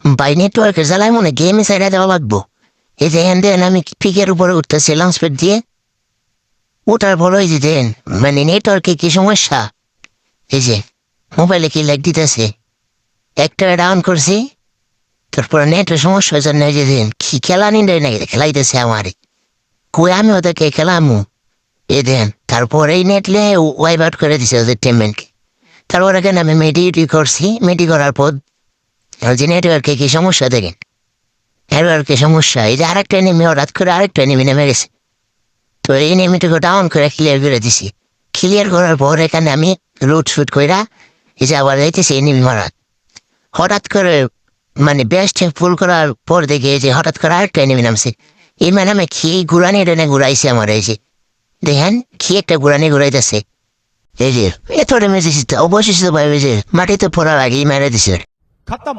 By নেটওয়ার্কের জ্বালায় মনে গেমে সাইডে দেওয়া লাগবো। এই যে হ্যান দেন আমি পিকের উপরে উঠতেছি লঞ্চ প্যাড দিয়ে, ওটার পর ওই যে দেন মানে নেটওয়ার্কে কি সমস্যা, এই যে মোবাইলে কি লাইক দিতেছে, একটা ডাউন করছি, তারপরে নেটের সমস্যা হয়েছে না, এই যে দেন কি খেলা নিন্দে নাই খেলাইতেছে আমারে, কই আমি ওদেরকে খেলামু, এ দেন তারপর এই নেটলে ওয়াইপ আউট করে দিছে ওদের টিমমেটকে। তারপর এখানে আমি মেডিটি করছি, মেডি করার পর যে নেটওয়ার্কে কি সমস্যা দেখেন, নেটওয়ার্কে সমস্যা, এই যে আরেকটা নেমে হঠাৎ করে আরেকটা নেমে নেমে গেছে, তো এই নেমিটাকে ডাউন করে ক্লিয়ার করে দিছি। ক্লিয়ার করার পর এখানে আমি রুট শুট কইরা এই যে আবার যাইতেছি এনিমি মারা, হঠাৎ করে মানে বেস্ট ফুল করার পর দেখে যে হঠাৎ করে আরেকটা এনিমি নামছে। এই মানে আমি কি ঘুরানি টেনে ঘুরাইছে আমার, এই যে দেখেন কি একটা ঘুরানি ঘুরাইতেছে, এই যে এত ডেমেজ দিচ্ছে অবশেষে ভাই, যে মাটিতে পড়ার আগেই মেরে দিছে। खत्म।